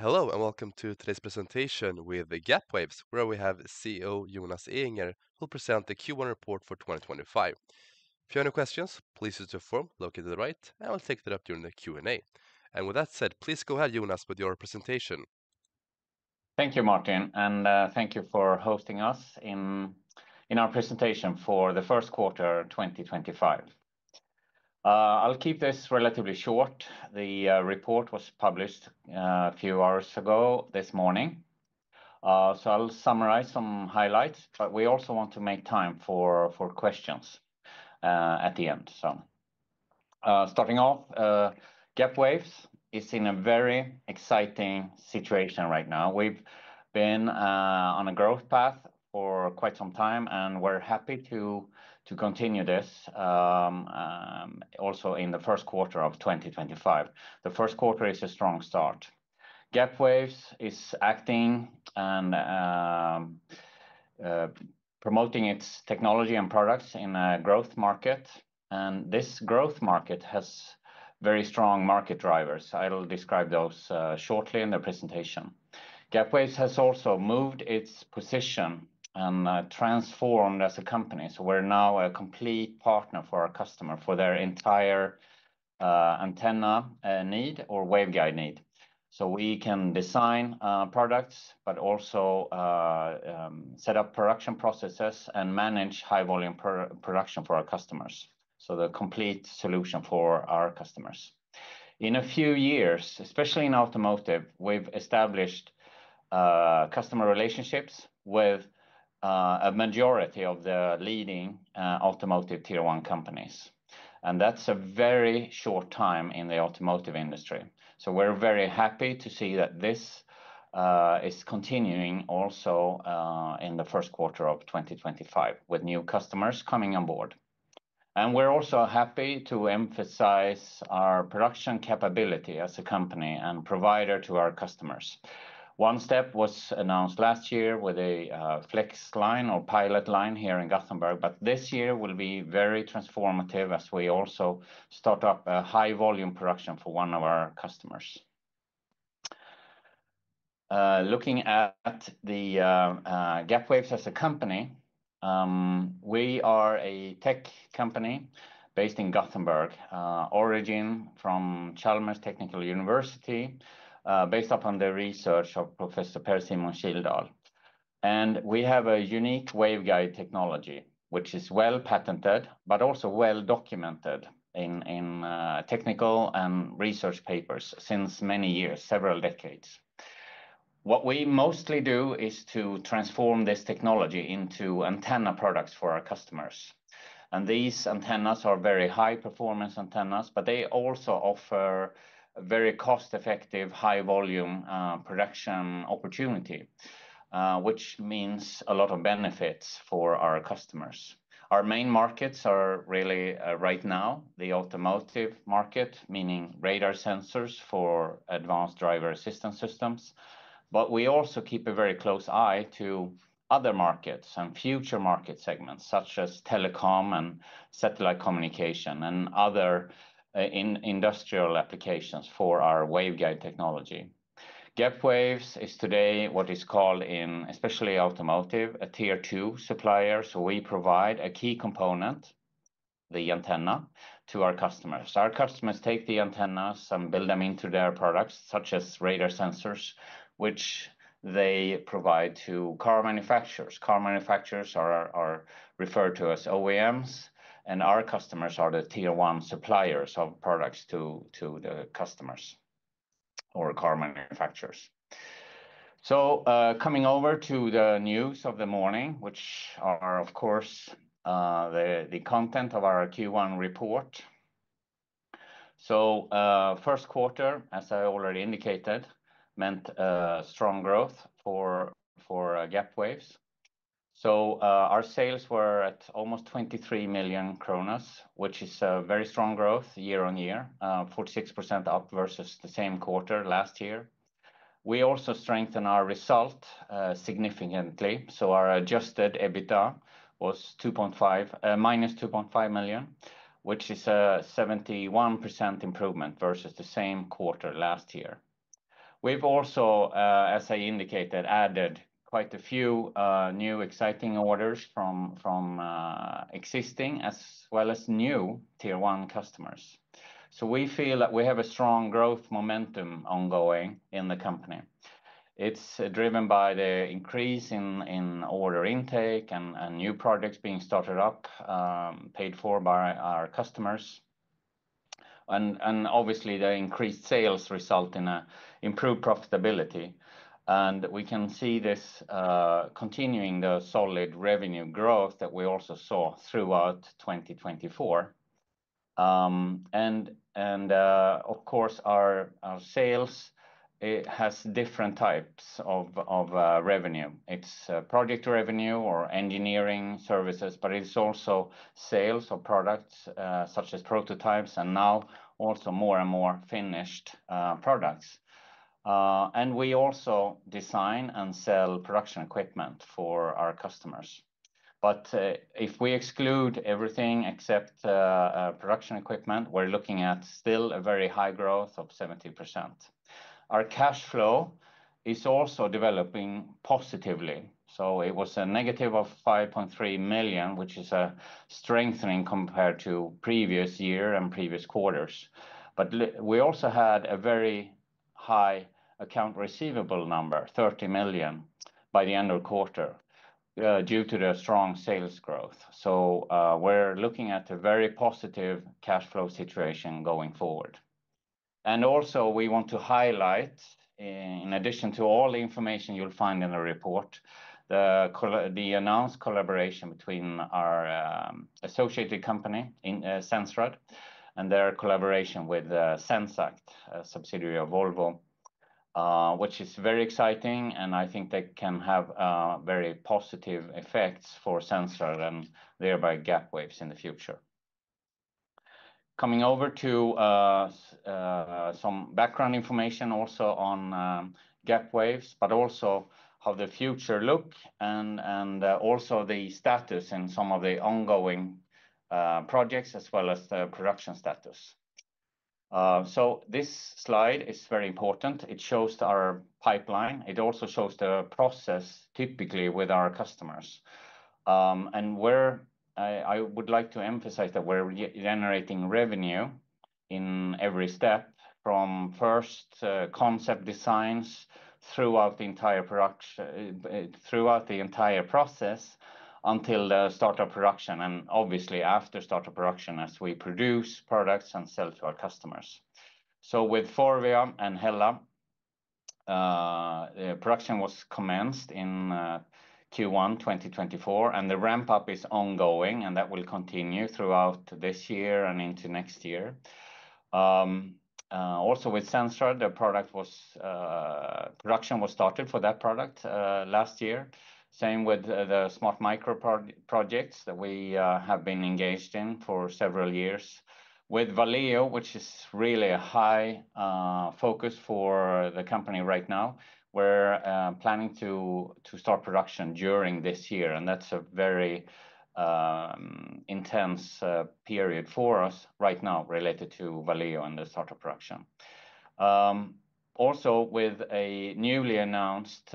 Hello and welcome to today's presentation with the Gapwaves, where we have CEO Jonas Ehinger who'll present the Q1 report for 2025. If you have any questions, please use the form located to the right, and I'll take that up during the Q&A. And with that said, please go ahead, Jonas, with your presentation. Thank you, Martin, and thank you for hosting us in our presentation for the first quarter 2025. I'll keep this relatively short. The report was published a few hours ago this morning, so I'll summarize some highlights, but we also want to make time for questions at the end. So, starting off, Gapwaves is in a very exciting situation right now. We've been on a growth path for quite some time, and we're happy to continue this also in the first quarter of 2025. The first quarter is a strong start. Gapwaves is acting and promoting its technology and products in a growth market, and this growth market has very strong market drivers. I'll describe those shortly in the presentation. Gapwaves has also moved its position and transformed as a company. So we're now a complete partner for our customer for their entire antenna need or waveguide need. So we can design products, but also set up production processes and manage high volume production for our customers. So the complete solution for our customers. In a few years, especially in automotive, we've established customer relationships with a majority of the leading automotive tier one companies. And that's a very short time in the automotive industry. So we're very happy to see that this is continuing also in the first quarter of 2025 with new customers coming on board. And we're also happy to emphasize our production capability as a company and provider to our customers. One step was announced last year with a flex line or pilot line here in Gothenburg, but this year will be very transformative as we also start up a high volume production for one of our customers. Looking at the Gapwaves as a company, we are a tech company based in Gothenburg, origin from Chalmers Technical University, based upon the research of Professor Per-Simon Kildal. And we have a unique waveguide technology, which is well patented, but also well documented in technical and research papers since many years, several decades. What we mostly do is to transform this technology into antenna products for our customers. And these antennas are very high performance antennas, but they also offer a very cost-effective, high volume production opportunity, which means a lot of benefits for our customers. Our main markets are really right now the automotive market, meaning radar sensors for advanced driver assistance systems. But we also keep a very close eye to other markets and future market segments, such as telecom and satellite communication and other industrial applications for our waveguide technology. Gapwaves is today what is called in especially automotive a tier 2 supplier. So we provide a key component, the antenna, to our customers. Our customers take the antennas and build them into their products, such as radar sensors, which they provide to car manufacturers. Car manufacturers are referred to as OEMs, and our customers are the tier 1 suppliers of products to the customers or car manufacturers. So coming over to the news of the morning, which are, of course, the content of our Q1 report. So first quarter, as I already indicated, meant strong growth for Gapwaves. So our sales were at almost 23 million kronor, which is a very strong growth year on year, 46% up versus the same quarter last year. We also strengthened our result significantly. So our adjusted EBITDA was minus 2.5 million, which is a 71% improvement versus the same quarter last year. We've also, as I indicated, added quite a few new exciting orders from existing as well as new tier 1 customers. So we feel that we have a strong growth momentum ongoing in the company. It's driven by the increase in order intake and new projects being started up, paid for by our customers. And obviously the increased sales result in a improved profitability. And we can see this continuing the solid revenue growth that we also saw throughout 2024. Of course, our sales, it has different types of revenue. It's project revenue or engineering services, but it's also sales of products such as prototypes, and now also more and more finished products. And we also design and sell production equipment for our customers. But if we exclude everything except production equipment, we're looking at still a very high growth of 70%. Our cash flow is also developing positively. So it was a negative of 5.3 million, which is a strengthening compared to previous year and previous quarters. But we also had a very high account receivable number, 30 million, by the end of the quarter, due to the strong sales growth. So we're looking at a very positive cash flow situation going forward. And also we want to highlight, in addition to all the information you'll find in the report, the announced collaboration between our associated company, Sensrad, and their collaboration with Sensact, a subsidiary of Volvo, which is very exciting, and I think they can have very positive effects for Sensrad and thereby Gapwaves in the future. Coming over to some background information also on Gapwaves, but also how the future look and also the status in some of the ongoing projects as well as the production status. So this slide is very important. It shows our pipeline. It also shows the process typically with our customers. And I would like to emphasize that we're generating revenue in every step, from first concept designs throughout the entire production, throughout the entire process until the start of production, and obviously after start of production as we produce products and sell to our customers. So with Forvia and Hella, the production was commenced in Q1 2024, and the ramp up is ongoing, and that will continue throughout this year and into next year. Also with Sensrad, the production was started for that product last year. Same with the smart micro projects that we have been engaged in for several years. With Valeo, which is really a high focus for the company right now, we're planning to start production during this year, and that's a very intense period for us right now related to Valeo and the start of production. Also with a newly announced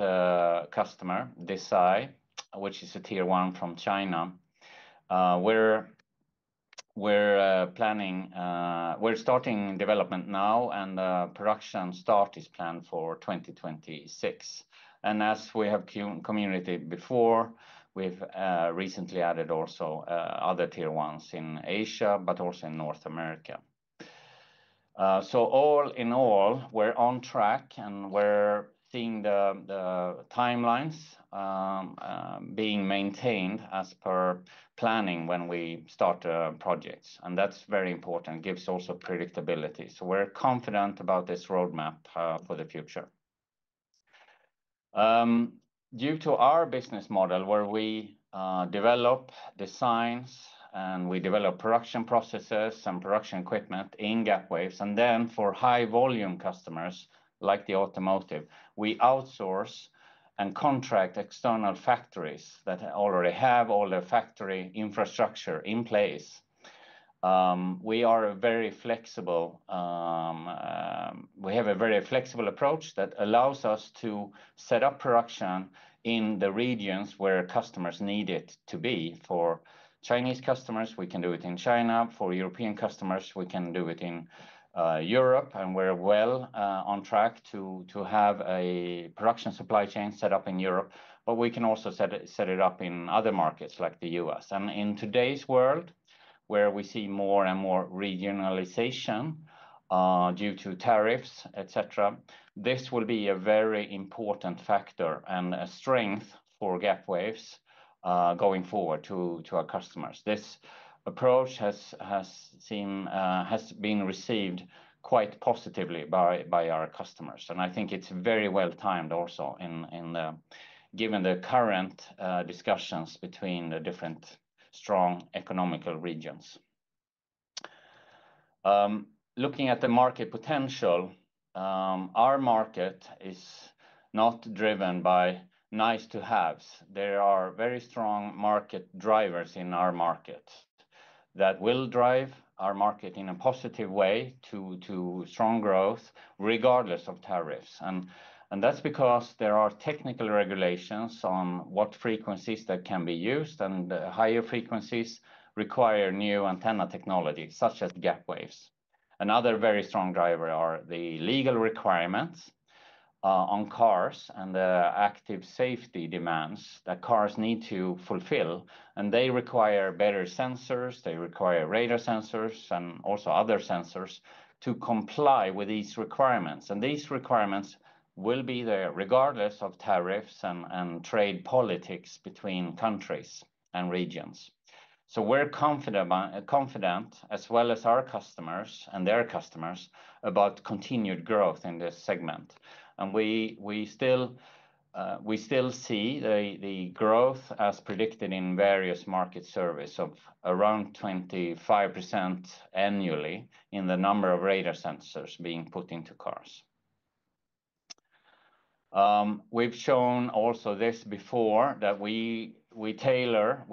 customer, Detta, which is a tier 1 from China, we're starting development now, and production start is planned for 2026. And as we have communicated before, we've recently added also other tier 1s in Asia, but also in North America. So all in all, we're on track, and we're seeing the timelines being maintained as per planning when we start projects, and that's very important. It gives also predictability. So we're confident about this roadmap for the future. Due to our business model, where we develop designs and we develop production processes and production equipment in Gapwaves, and then for high volume customers like the automotive, we outsource and contract external factories that already have all the factory infrastructure in place. We are a very flexible, we have a very flexible approach that allows us to set up production in the regions where customers need it to be. For Chinese customers, we can do it in China. For European customers, we can do it in Europe, and we're well on track to have a production supply chain set up in Europe, but we can also set it up in other markets like the US. And in today's world, where we see more and more regionalization due to tariffs, etc., this will be a very important factor and a strength for Gapwaves going forward to our customers. This approach has been received quite positively by our customers, and I think it's very well timed also given the current discussions between the different strong economical regions. Looking at the market potential, our market is not driven by nice to haves. There are very strong market drivers in our market that will drive our market in a positive way to strong growth regardless of tariffs. And that's because there are technical regulations on what frequencies that can be used, and higher frequencies require new antenna technology, such as Gapwaves. Another very strong driver are the legal requirements on cars and the active safety demands that cars need to fulfill. And they require better sensors, they require radar sensors and also other sensors to comply with these requirements. And these requirements will be there regardless of tariffs and trade politics between countries and regions. So we're confident, as well as our customers and their customers, about continued growth in this segment. And we still see the growth as predicted in various market surveys of around 25% annually in the number of radar sensors being put into cars. We've shown also this before, that we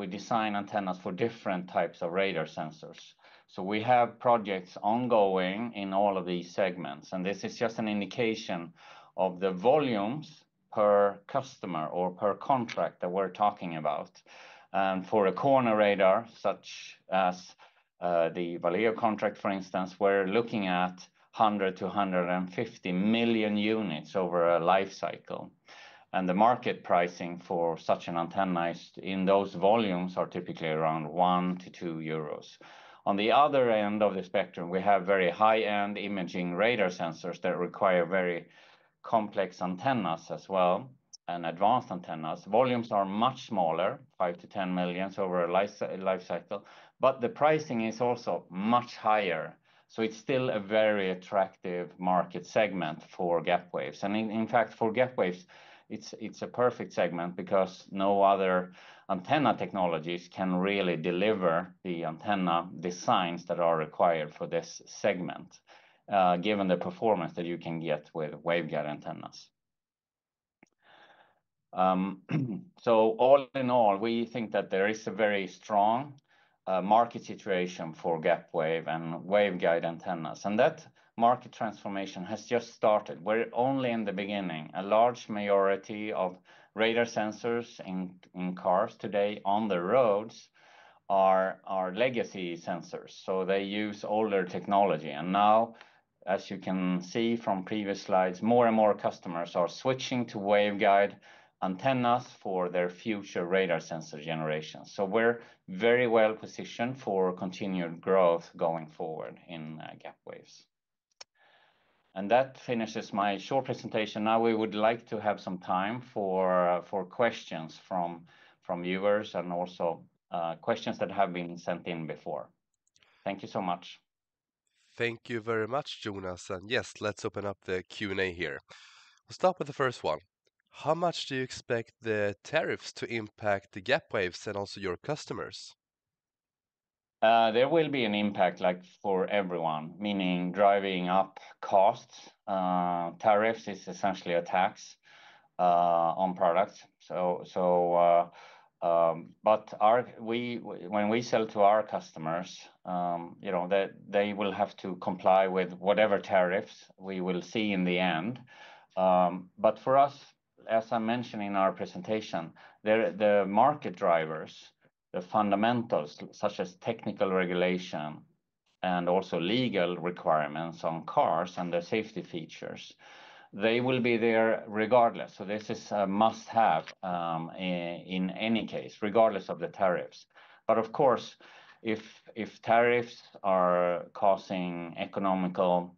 design antennas for different types of radar sensors. So we have projects ongoing in all of these segments, and this is just an indication of the volumes per customer or per contract that we're talking about. And for a corner radar, such as the Valeo contract, for instance, we're looking at 100 to 150 million units over a life cycle. And the market pricing for such an antenna in those volumes are typically around 1 to 2 euros. On the other end of the spectrum, we have very high-end imaging radar sensors that require very complex antennas as well, and advanced antennas. Volumes are much smaller, 5 to 10 million over a life cycle, but the pricing is also much higher. So it's still a very attractive market segment for Gapwaves. And in fact, for Gapwaves, it's a perfect segment because no other antenna technologies can really deliver the antenna designs that are required for this segment, given the performance that you can get with waveguide antennas. So all in all, we think that there is a very strong market situation for Gapwave and waveguide antennas, and that market transformation has just started. We're only in the beginning. A large majority of radar sensors in cars today on the roads are legacy sensors, so they use older technology. And now, as you can see from previous slides, more and more customers are switching to waveguide antennas for their future radar sensor generations. So we're very well positioned for continued growth going forward in Gapwaves. And that finishes my short presentation. Now we would like to have some time for questions from viewers, and also questions that have been sent in before. Thank you so much. Thank you very much, Jonas. And yes, let's open up the Q&A here. We'll start with the first one. How much do you expect the tariffs to impact the Gapwaves and also your customers? There will be an impact, like for everyone, meaning driving up costs. Tariffs is essentially a tax on products. So But when we sell to our customers, that they will have to comply with whatever tariffs we will see in the end. But for us, as I mentioned in our presentation, the market drivers, the fundamentals such as technical regulation and also legal requirements on cars and the safety features, they will be there regardless. So this is a must-have in any case, regardless of the tariffs. But of course, if tariffs are causing economical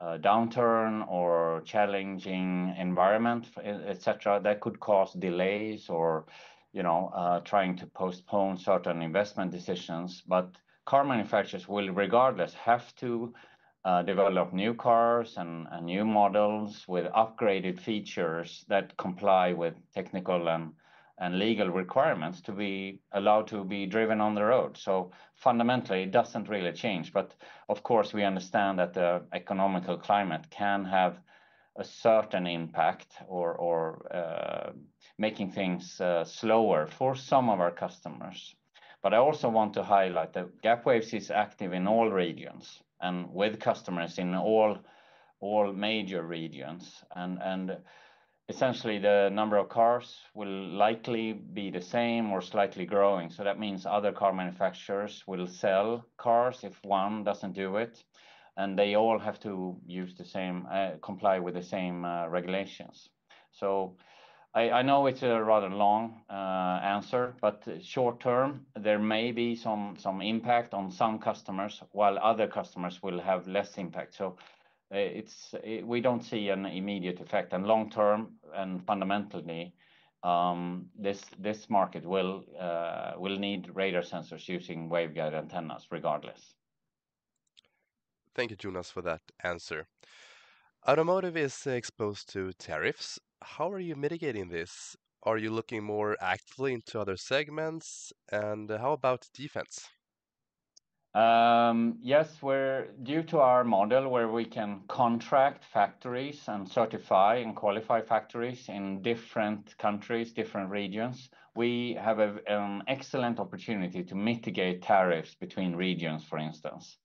downturn or challenging environment, etc., that could cause delays or trying to postpone certain investment decisions. But car manufacturers will regardless have to develop new cars and new models with upgraded features that comply with technical and legal requirements to be allowed to be driven on the road. So fundamentally, it doesn't really change. But of course, we understand that the economical climate can have a certain impact or making things slower for some of our customers. But I also want to highlight that Gapwaves is active in all regions and with customers in all major regions. And essentially, the number of cars will likely be the same or slightly growing. So that means other car manufacturers will sell cars if one doesn't do it. And they all have to use the same, comply with the same regulations. So I know it's a rather long answer, but short term, there may be some impact on some customers, while other customers will have less impact. So we don't see an immediate effect. And long term and fundamentally, this market will need radar sensors using waveguide antennas regardless. Thank you, Jonas, for that answer. Automotive is exposed to tariffs. How are you mitigating this? Are you looking more actively into other segments? And how about defense? Yes, we're due to our model where we can contract factories and certify and qualify factories in different countries, different regions. We have an excellent opportunity to mitigate tariffs between regions, for instance.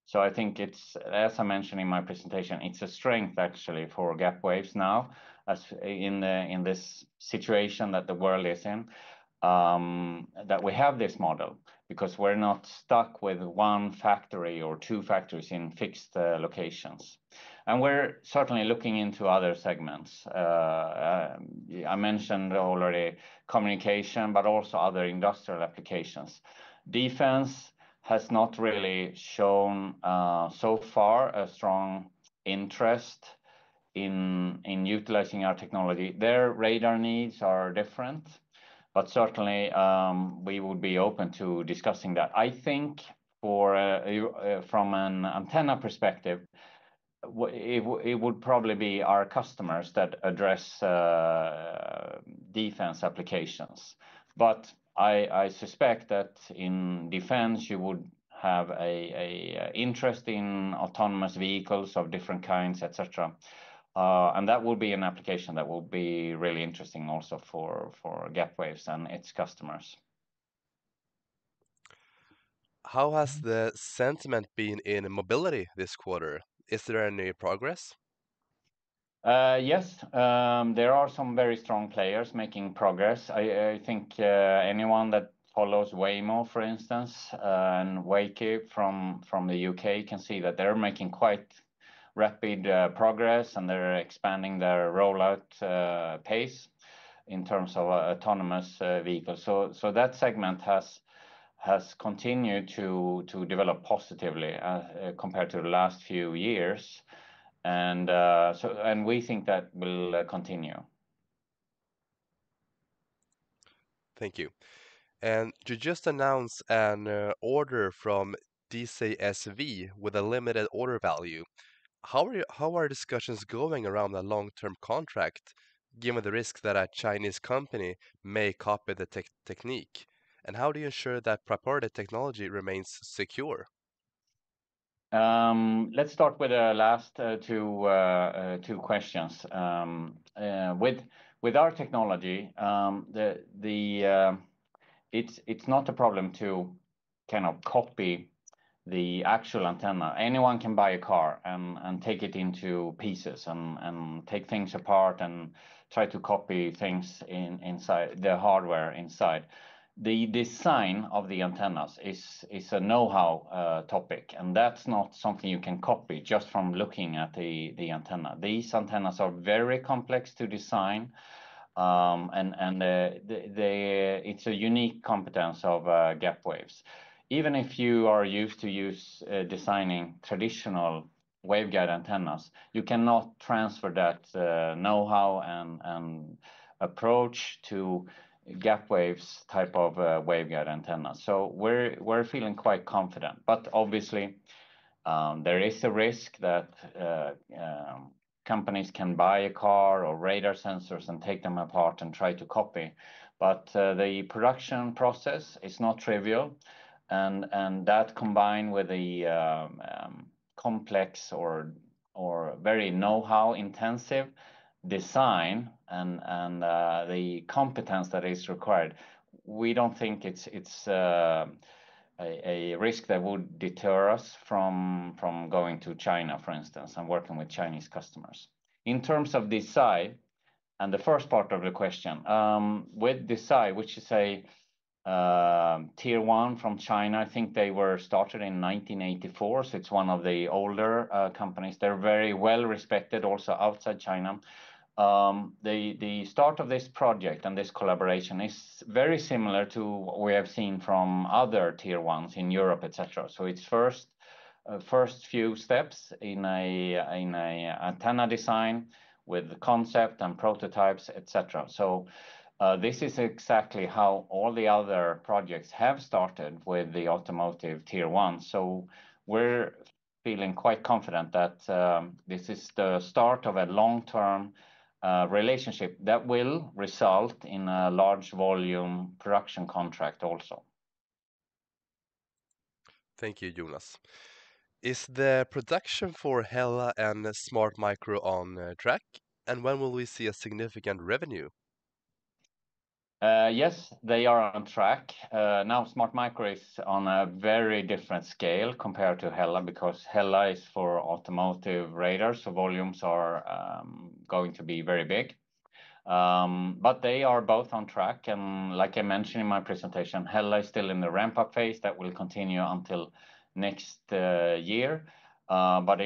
So I think it's, as I mentioned in my presentation, it's a strength actually for Gapwaves now, as in this situation that the world is in, that we have this model because we're not stuck with one factory or two factories in fixed locations. And we're certainly looking into other segments. I mentioned already communication, but also other industrial applications. Defense has not really shown so far a strong interest in utilizing our technology. Their radar needs are different, but certainly we would be open to discussing that. I think from an antenna perspective, it would probably be our customers that address defense applications. But I suspect that in defense, you would have a interest in autonomous vehicles of different kinds, etc. And that will be an application that will be really interesting also for Gapwaves and its customers. How has the sentiment been in mobility this quarter? Is there any progress? Yes, there are some very strong players making progress. I think anyone that follows Waymo, for instance, and Wakey from the UK can see that they're making quite rapid progress and they're expanding their rollout pace in terms of autonomous vehicles. So that segment has continued to develop positively compared to the last few years. And we think that will continue. Thank you. And you just announced an order from DCSV with a limited order value. How are discussions going around a long-term contract, given the risk that a Chinese company may copy the technique? And how do you ensure that proprietary technology remains secure? Let's start with the last two questions. With our technology, it's not a problem to kind of copy the actual antenna. Anyone can buy a car and take it into pieces and take things apart and try to copy things inside the hardware inside. The design of the antennas is a know-how topic, and that's not something you can copy just from looking at the antenna. These antennas are very complex to design, and it's a unique competence of Gapwaves. Even if you are used to designing traditional waveguide antennas, you cannot transfer that know-how and approach to Gapwaves type of waveguide antenna. So we're feeling quite confident, but obviously there is a risk that companies can buy a car or radar sensors and take them apart and try to copy. But the production process is not trivial, and that combined with the complex or very know-how intensive design and the competence that is required, we don't think it's a risk that would deter us from going to China, for instance, and working with Chinese customers. In terms of Desai, and the first part of the question, with Desai, which is a tier one from China, I think they were started in 1984, so it's one of the older companies. They're very well respected also outside China. The start of this project and this collaboration is very similar to what we have seen from other tier ones in Europe, etc. So it's first few steps in a antenna design with the concept and prototypes, etc. So this is exactly how all the other projects have started with the automotive tier one. So we're feeling quite confident that this is the start of a long-term relationship that will result in a large volume production contract also. Thank you, Jonas. Is the production for Hella and Smart Micro on track? And when will we see a significant revenue? Yes, they are on track. Now Smart Micro is on a very different scale compared to Hella, because Hella is for automotive radars, so volumes are going to be very big. But they are both on track, and like I mentioned in my presentation, Hella is still in the ramp-up phase that will continue until next year. But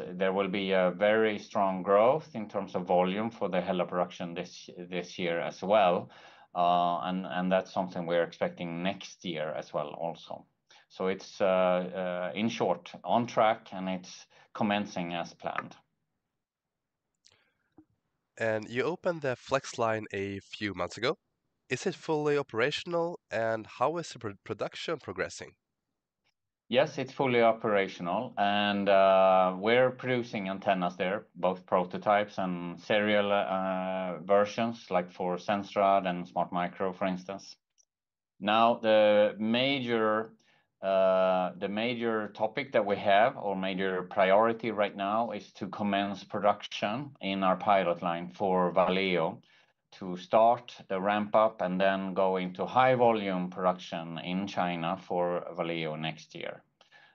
there will be a very strong growth in terms of volume for the Hella production this year as well, and that's something we're expecting next year as well also. So it's in short on track, and it's commencing as planned. And you opened the Flex line a few months ago. Is it fully operational, and how is the production progressing? Yes, it's fully operational, and we're producing antennas there, both prototypes and serial versions, like for Sensrad and Smart Micro, for instance. Now, the major topic that we have, or major priority right now, is to commence production in our pilot line for Valeo, to start the ramp up and then go into high volume production in China for Valeo next year.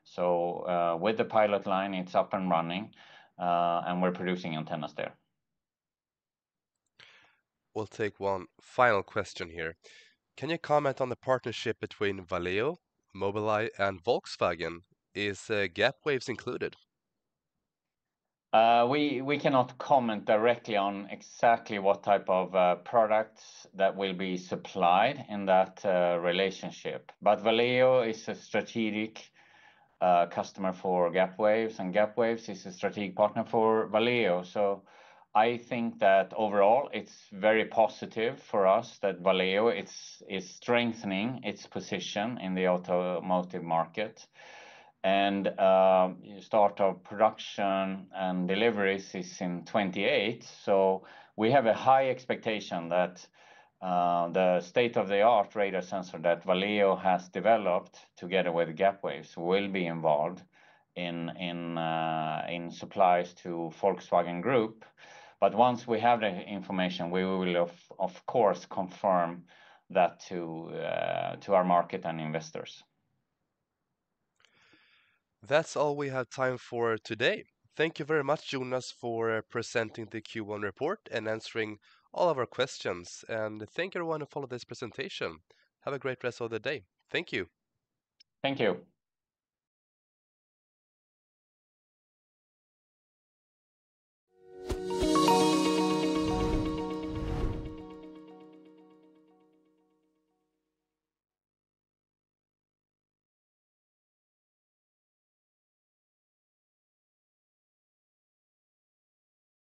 So with the pilot line, it's up and running, and we're producing antennas there. We'll take one final question here. Can you comment on the partnership between Valeo, Mobileye, and Volkswagen? Is Gapwaves included? We cannot comment directly on exactly what type of products that will be supplied in that relationship. But Valeo is a strategic customer for Gapwaves, and Gapwaves is a strategic partner for Valeo. So I think that overall it's very positive for us that Valeo is strengthening its position in the automotive market. And start of production and deliveries is in 28. So we have a high expectation that the state-of-the-art radar sensor that Valeo has developed together with Gapwaves will be involved in supplies to Volkswagen Group. But once we have the information, we will of course confirm that to our market and investors. That's all we have time for today. Thank you very much, Jonas, for presenting the Q1 report and answering all of our questions. And thank everyone who followed this presentation. Have a great rest of the day. Thank you. Thank you.